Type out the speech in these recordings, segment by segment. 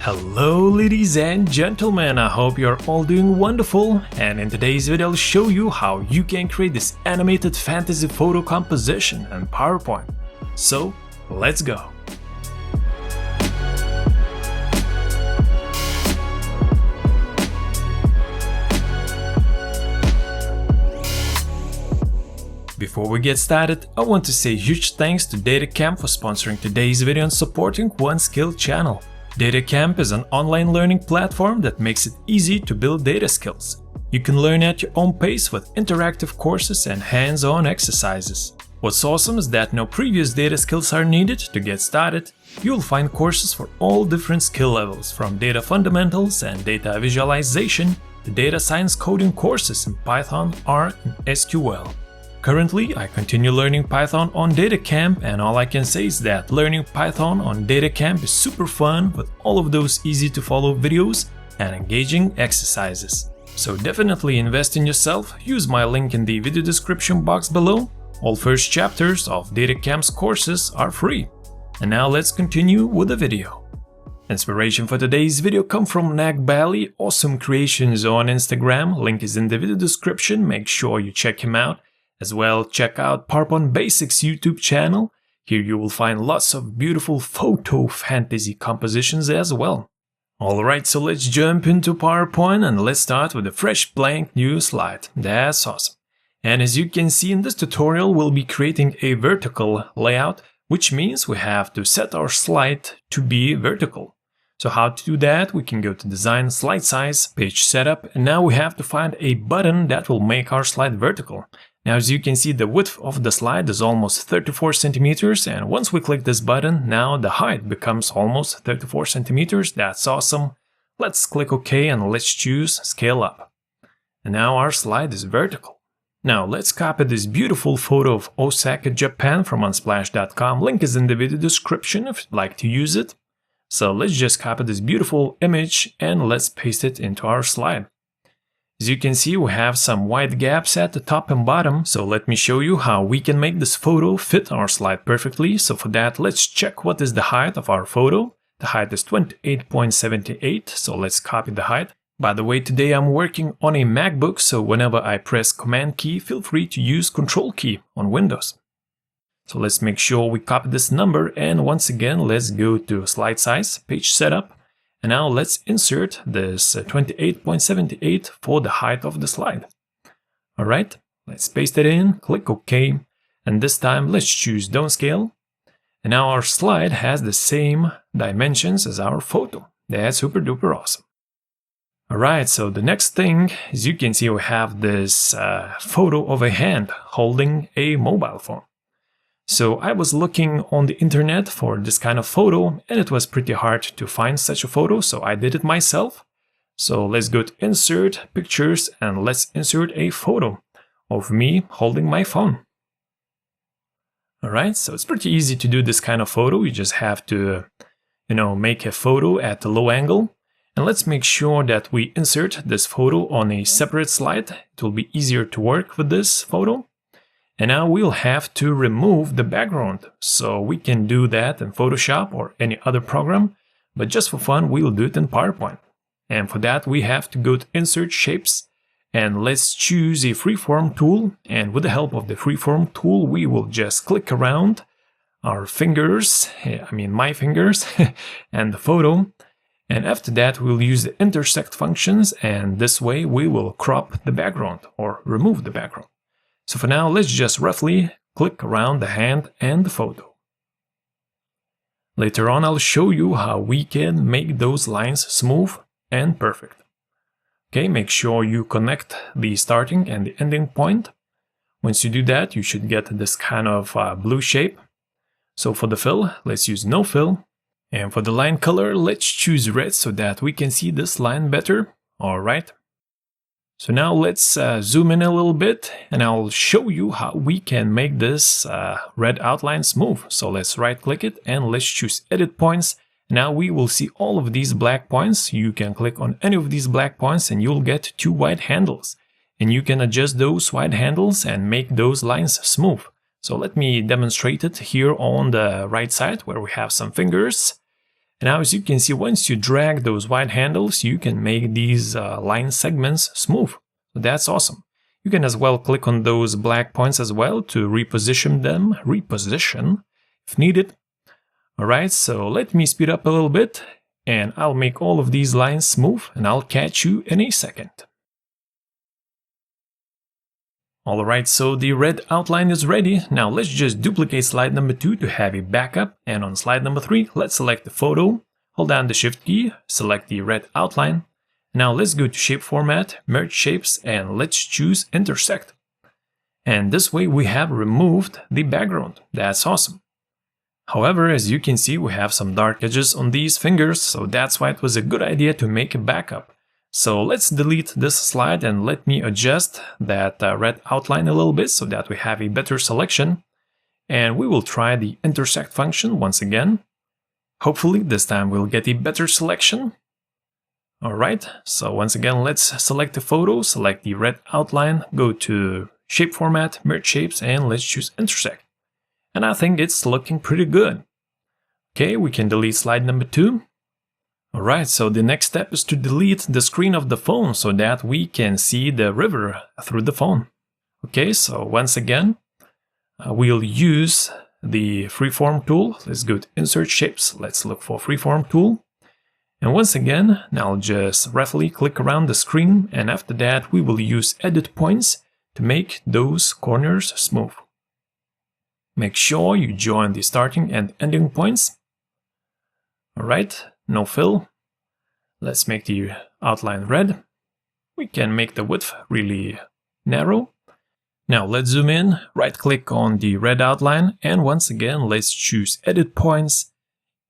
Hello ladies and gentlemen, I hope you're all doing wonderful, and in today's video I'll show you how you can create this animated fantasy photo composition in PowerPoint. So let's go! Before we get started, I want to say huge thanks to DataCamp for sponsoring today's video and supporting One Skill channel. DataCamp is an online learning platform that makes it easy to build data skills. You can learn at your own pace with interactive courses and hands-on exercises. What's awesome is that no previous data skills are needed to get started. You'll find courses for all different skill levels, from data fundamentals and data visualization to data science coding courses in Python, R, and SQL. Currently, I continue learning Python on DataCamp, and all I can say is that learning Python on DataCamp is super fun with all of those easy to follow videos and engaging exercises. So definitely invest in yourself, use my link in the video description box below. All first chapters of DataCamp's courses are free. And now let's continue with the video. Inspiration for today's video comes from Nagbali, awesome creations on Instagram, link is in the video description, make sure you check him out. As well, check out PowerPoint Basics YouTube channel. Here you will find lots of beautiful photo fantasy compositions as well. Alright, so let's jump into PowerPoint and let's start with a fresh blank new slide. That's awesome. And as you can see in this tutorial, we'll be creating a vertical layout, which means we have to set our slide to be vertical. So how to do that? We can go to Design, Slide Size, Page Setup, and now we have to find a button that will make our slide vertical. Now as you can see, the width of the slide is almost 34 centimeters, and once we click this button, now the height becomes almost 34 centimeters. That's awesome. Let's click OK and let's choose Scale Up. And now our slide is vertical. Now let's copy this beautiful photo of Osaka, Japan from unsplash.com. Link is in the video description if you'd like to use it. So let's just copy this beautiful image and let's paste it into our slide. As you can see, we have some wide gaps at the top and bottom, so let me show you how we can make this photo fit our slide perfectly. So for that, let's check what is the height of our photo. The height is 28.78, so let's copy the height. By the way, today I'm working on a MacBook, so whenever I press Command key, feel free to use Control key on Windows. So let's make sure we copy this number, and once again, let's go to Slide Size, Page Setup. And now let's insert this 28.78 for the height of the slide. Alright, let's paste it in, click OK, and this time let's choose Don't Scale. And now our slide has the same dimensions as our photo. That's super duper awesome. Alright, so the next thing, as you can see, we have this photo of a hand holding a mobile phone. So I was looking on the internet for this kind of photo, and it was pretty hard to find such a photo, so I did it myself. So let's go to Insert, Pictures, and let's insert a photo of me holding my phone. Alright, so it's pretty easy to do this kind of photo. You just have to, make a photo at a low angle. And let's make sure that we insert this photo on a separate slide. It will be easier to work with this photo. And now we'll have to remove the background, so we can do that in Photoshop or any other program, but just for fun we'll do it in PowerPoint. And for that we have to go to Insert Shapes, and let's choose a freeform tool, and with the help of the freeform tool we will just click around our fingers, my fingers, and the photo, and after that we'll use the intersect functions, and this way we will crop the background or remove the background. So for now, let's just roughly click around the hand and the photo. Later on, I'll show you how we can make those lines smooth and perfect. Okay, make sure you connect the starting and the ending point. Once you do that, you should get this kind of blue shape. So for the fill, let's use no fill. And for the line color, let's choose red so that we can see this line better. Alright. So now let's zoom in a little bit, and I'll show you how we can make this red outline smooth. So let's right click it and let's choose Edit Points. Now we will see all of these black points. You can click on any of these black points and you'll get two white handles. And you can adjust those white handles and make those lines smooth. So let me demonstrate it here on the right side where we have some fingers. And now as you can see, once you drag those white handles, you can make these line segments smooth. So that's awesome. You can as well click on those black points as well to reposition them, if needed. Alright, so let me speed up a little bit and I'll make all of these lines smooth and I'll catch you in a second. Alright, so the red outline is ready. Now let's just duplicate slide number 2 to have a backup, and on slide number 3, let's select the photo, hold down the shift key, select the red outline. Now let's go to shape format, merge shapes, and let's choose intersect. And this way we have removed the background. That's awesome. However, as you can see, we have some dark edges on these fingers, so that's why it was a good idea to make a backup. So let's delete this slide and let me adjust that red outline a little bit so that we have a better selection. And we will try the intersect function once again. Hopefully this time we'll get a better selection. Alright, so once again let's select the photo, select the red outline, go to shape format, merge shapes, and let's choose intersect. And I think it's looking pretty good. Okay, we can delete slide number 2. Alright, so the next step is to delete the screen of the phone so that we can see the river through the phone. Okay, so once again, we'll use the freeform tool. Let's go to insert shapes, let's look for freeform tool. And once again, now just roughly click around the screen, and after that we will use edit points to make those corners smooth. Make sure you join the starting and ending points. Alright, no fill. Let's make the outline red. We can make the width really narrow. Now let's zoom in, right click on the red outline, and once again let's choose edit points.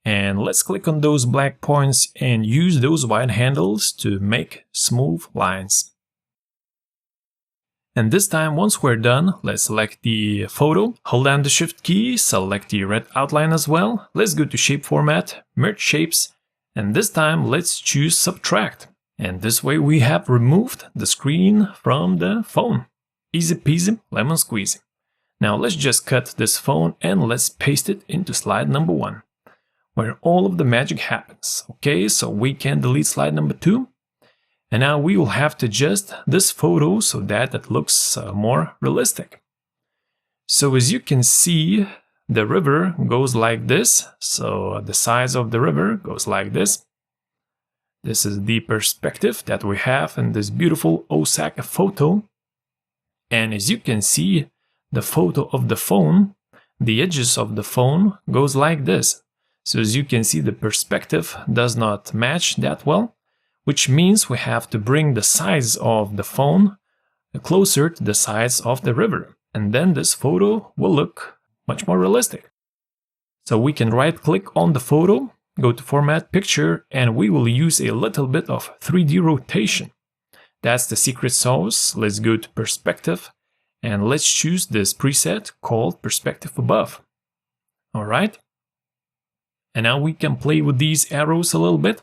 And let's click on those black points and use those white handles to make smooth lines. And this time, once we're done, let's select the photo, hold down the shift key, select the red outline as well. Let's go to shape format, merge shapes, and this time let's choose subtract. And this way we have removed the screen from the phone. Easy peasy, lemon squeezy. Now let's just cut this phone and let's paste it into slide number 1, where all of the magic happens. Okay, so we can delete slide number 2. And now we will have to adjust this photo so that it looks more realistic. So as you can see, the river goes like this. So the size of the river goes like this. This is the perspective that we have in this beautiful Osaka photo. And as you can see, the photo of the phone, the edges of the phone goes like this. So as you can see, the perspective does not match that well, which means we have to bring the size of the phone closer to the size of the river. And then this photo will look much more realistic. So we can right click on the photo, go to format picture, and we will use a little bit of 3D rotation. That's the secret sauce. Let's go to perspective and let's choose this preset called perspective above. Alright. And now we can play with these arrows a little bit.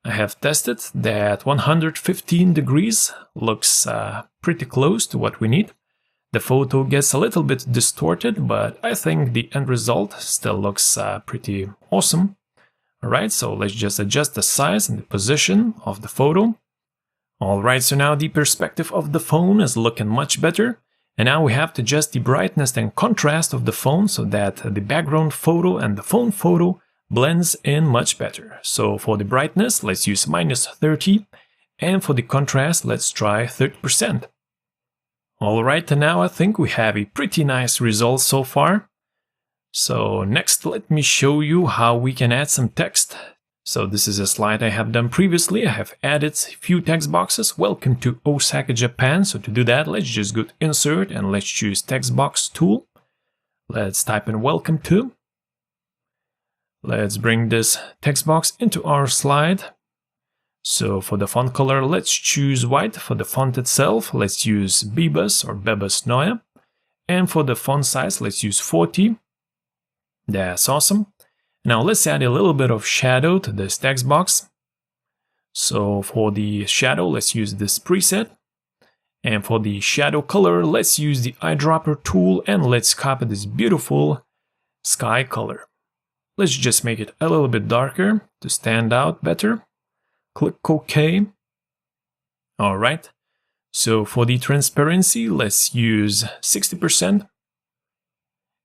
I have tested that 115 degrees looks pretty close to what we need. The photo gets a little bit distorted, but I think the end result still looks pretty awesome. Alright, so let's just adjust the size and the position of the photo. Alright, so now the perspective of the phone is looking much better. And now we have to adjust the brightness and contrast of the phone so that the background photo and the phone photo blends in much better. So for the brightness, let's use -30, and for the contrast, let's try 30%. Alright, and now I think we have a pretty nice result so far. So next, let me show you how we can add some text. So this is a slide I have done previously. I have added a few text boxes. Welcome to Osaka, Japan. So to do that, let's just go to Insert and let's choose Text Box tool. Let's type in Welcome to. Let's bring this text box into our slide. So for the font color, let's choose white. For the font itself, let's use Bebas or Bebas Neue. And for the font size, let's use 40. That's awesome. Now let's add a little bit of shadow to this text box. So for the shadow, let's use this preset. And for the shadow color, let's use the eyedropper tool and let's copy this beautiful sky color. Let's just make it a little bit darker to stand out better. Click OK. Alright, so for the transparency, let's use 60%.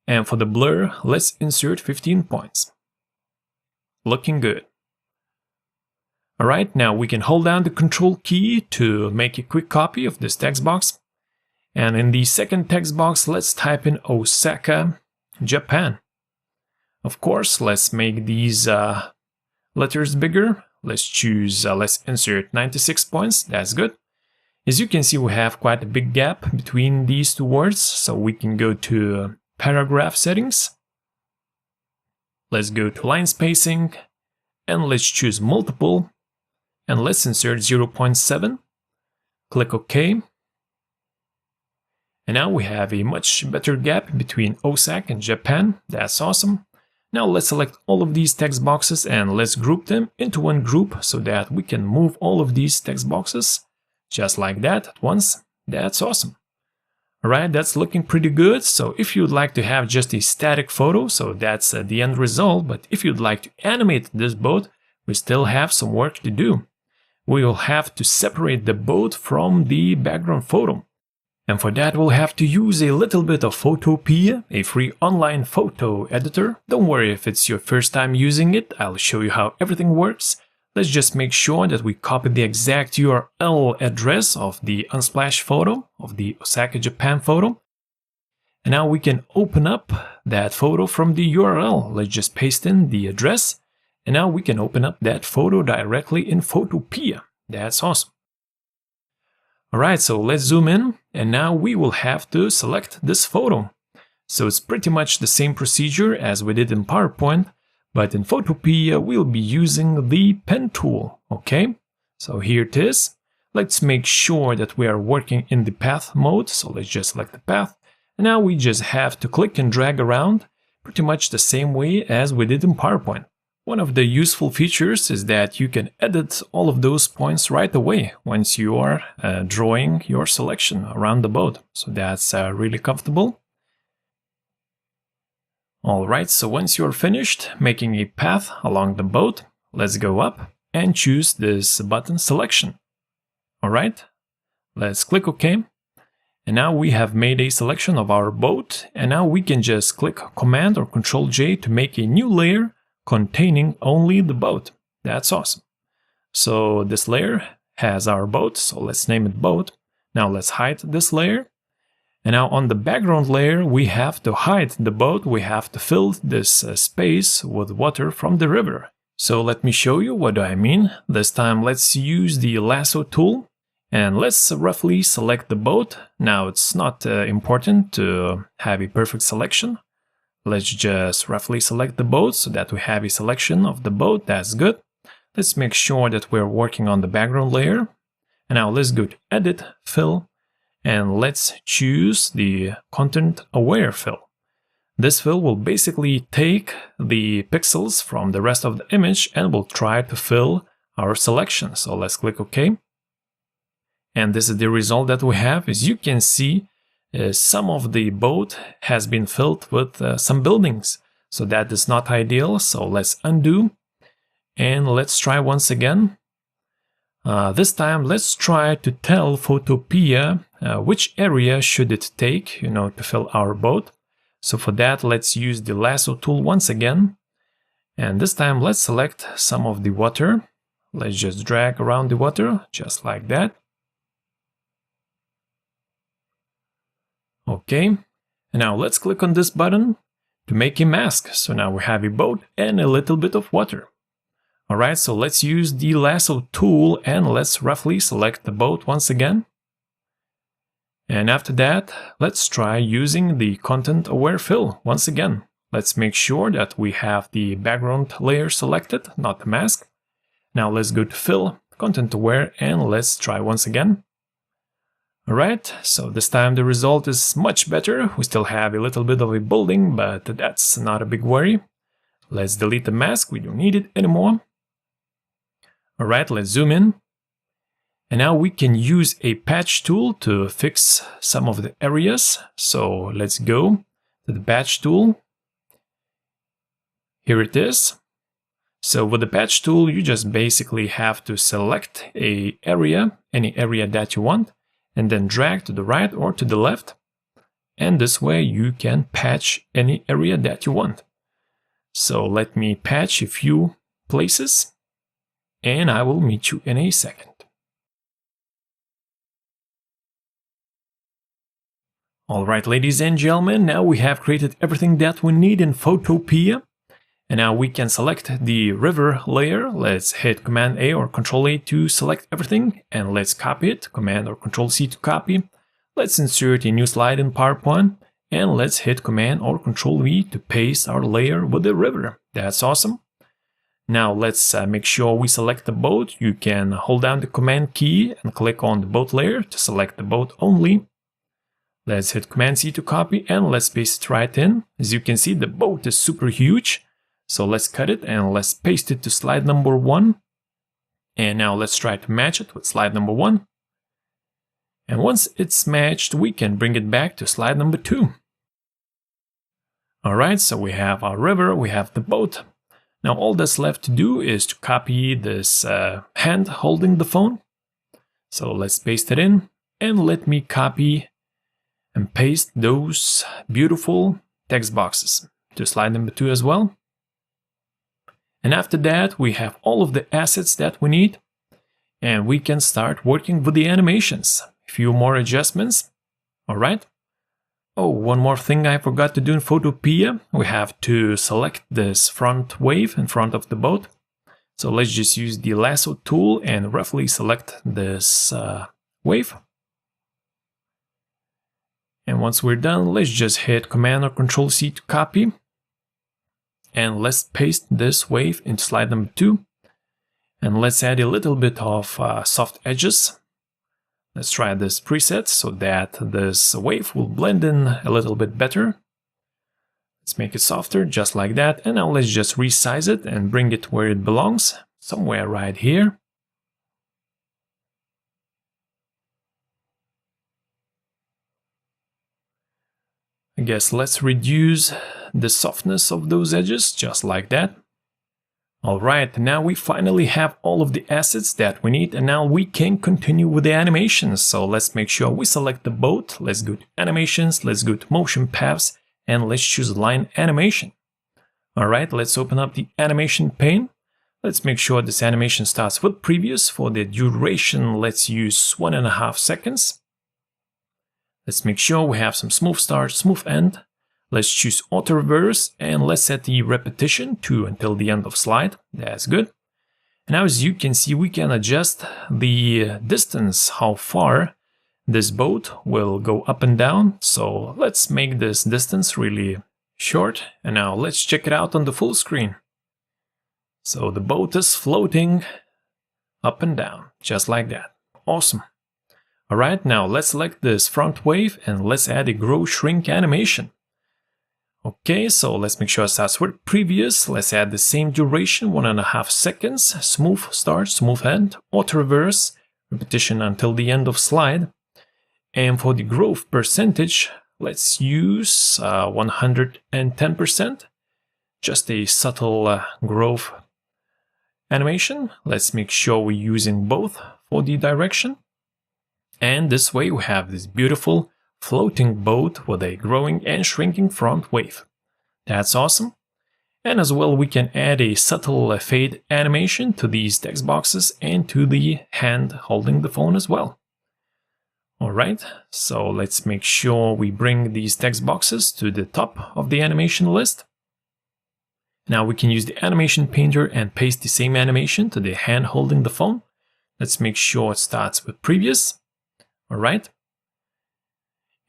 And for the blur, let's insert 15 points. Looking good. Alright, now we can hold down the Control key to make a quick copy of this text box. And in the second text box, let's type in Osaka, Japan. Of course, let's make these letters bigger. Let's insert 96 points, that's good. As you can see, we have quite a big gap between these two words, so we can go to paragraph settings. Let's go to line spacing, and let's choose multiple, and let's insert 0.7. Click OK. And now we have a much better gap between Osaka and Japan, that's awesome. Now let's select all of these text boxes and let's group them into one group so that we can move all of these text boxes just like that at once. That's awesome. Alright, that's looking pretty good. So if you'd like to have just a static photo, so that's the end result, but if you'd like to animate this boat, we still have some work to do. We will have to separate the boat from the background photo. And for that we'll have to use a little bit of Photopea, a free online photo editor. Don't worry if it's your first time using it, I'll show you how everything works. Let's just make sure that we copy the exact URL address of the Unsplash photo, of the Osaka, Japan photo. And now we can open up that photo from the URL. Let's just paste in the address. And now we can open up that photo directly in Photopea. That's awesome. Alright, so let's zoom in, and now we will have to select this photo. So it's pretty much the same procedure as we did in PowerPoint, but in Photopea we'll be using the pen tool, okay? So here it is. Let's make sure that we are working in the path mode, so let's just select the path. And now we just have to click and drag around, pretty much the same way as we did in PowerPoint. One of the useful features is that you can edit all of those points right away once you are drawing your selection around the boat. So that's really comfortable. Alright, so once you're finished making a path along the boat, let's go up and choose this button selection. Alright, let's click OK. And now we have made a selection of our boat, and now we can just click Command or Control J to make a new layer containing only the boat. That's awesome. So this layer has our boat, so let's name it boat. Now let's hide this layer. And now on the background layer, we have to hide the boat. We have to fill this space with water from the river. So let me show you what I mean. This time let's use the lasso tool and let's roughly select the boat. Now it's not important to have a perfect selection. Let's just roughly select the boat so that we have a selection of the boat. That's good. Let's make sure that we're working on the background layer. And now let's go to Edit, Fill, and let's choose the Content Aware Fill. This fill will basically take the pixels from the rest of the image and will try to fill our selection. So let's click OK. And this is the result that we have. As you can see, some of the boat has been filled with some buildings, so that is not ideal. So let's undo and let's try once again. This time let's try to tell Photopea which area should it take, to fill our boat. So for that let's use the lasso tool once again, and this time let's select some of the water. Let's just drag around the water just like that. Okay, and now let's click on this button to make a mask. So now we have a boat and a little bit of water. Alright, so let's use the lasso tool and let's roughly select the boat once again. And after that, let's try using the Content Aware Fill once again. Let's make sure that we have the background layer selected, not the mask. Now let's go to Fill, Content Aware, and let's try once again. Alright, so this time the result is much better. We still have a little bit of a building, but that's not a big worry. Let's delete the mask, we don't need it anymore. Alright, let's zoom in. And now we can use a patch tool to fix some of the areas. So let's go to the patch tool. Here it is. So with the patch tool, you just basically have to select any area that you want, and then drag to the right or to the left. And this way you can patch any area that you want. So let me patch a few places, and I will meet you in a second. Alright, ladies and gentlemen, now we have created everything that we need in Photopea. And now we can select the river layer. Let's hit Command A or Control A to select everything, and let's copy it. Command or Control C to copy. Let's insert a new slide in PowerPoint, and let's hit Command or Control V to paste our layer with the river. That's awesome. Now let's make sure we select the boat. You can hold down the Command key and click on the boat layer to select the boat only. Let's hit Command C to copy, and let's paste it right in. As you can see, the boat is super huge. So let's cut it and let's paste it to slide number 1. And now let's try to match it with slide number 1. And once it's matched, we can bring it back to slide number 2. Alright, so we have our river, we have the boat. Now all that's left to do is to copy this hand holding the phone. So let's paste it in, and let me copy and paste those beautiful text boxes to slide number 2 as well. And after that, we have all of the assets that we need, and we can start working with the animations. A few more adjustments. Alright. Oh, one more thing I forgot to do in Photopea. We have to select this front wave in front of the boat. So let's just use the lasso tool and roughly select this wave. And once we're done, let's just hit Command or Control C to copy. And let's paste this wave into slide number 2. And let's add a little bit of soft edges. Let's try this preset so that this wave will blend in a little bit better. Let's make it softer, just like that. And now let's just resize it and bring it where it belongs, somewhere right here. I guess let's reduce the softness of those edges, just like that. Alright, now we finally have all of the assets that we need, and now we can continue with the animations. So let's make sure we select the boat, let's go to animations, let's go to motion paths, and let's choose line animation. Alright, let's open up the animation pane. Let's make sure this animation starts with previous. For the duration, let's use 1.5 seconds. Let's make sure we have some smooth start, smooth end. Let's choose auto reverse, and let's set the repetition to until the end of slide. That's good. And now as you can see, we can adjust the distance, how far this boat will go up and down. So let's make this distance really short. And now let's check it out on the full screen. So the boat is floating up and down, just like that. Awesome. Alright, now let's select this front wave and let's add a grow shrink animation. Okay, so let's make sure it starts with previous. Let's add the same duration, 1.5 seconds. Smooth start, smooth end, auto reverse, repetition until the end of slide. And for the growth percentage, let's use 110%. Just a subtle growth animation. Let's make sure we're using both for the direction. And this way we have this beautiful floating boat with a growing and shrinking front wave. That's awesome. And as well, we can add a subtle fade animation to these text boxes and to the hand holding the phone as well. Alright, so let's make sure we bring these text boxes to the top of the animation list. Now we can use the animation painter and paste the same animation to the hand holding the phone. Let's make sure it starts with previous. Alright.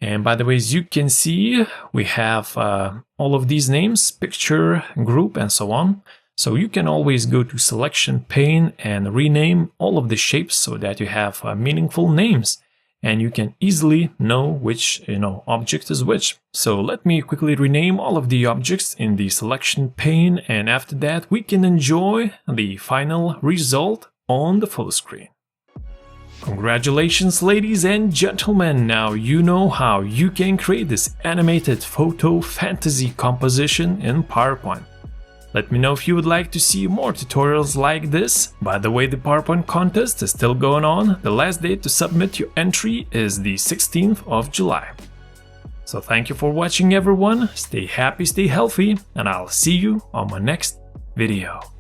And by the way, as you can see, we have all of these names, picture, group, and so on. So you can always go to selection pane and rename all of the shapes so that you have meaningful names. And you can easily know which object is which. So let me quickly rename all of the objects in the selection pane, and after that we can enjoy the final result on the full screen. Congratulations, ladies and gentlemen, now you know how you can create this animated photo fantasy composition in PowerPoint. Let me know if you would like to see more tutorials like this. By the way, the PowerPoint contest is still going on. The last date to submit your entry is the 16th of July. So thank you for watching everyone, stay happy, stay healthy, and I'll see you on my next video.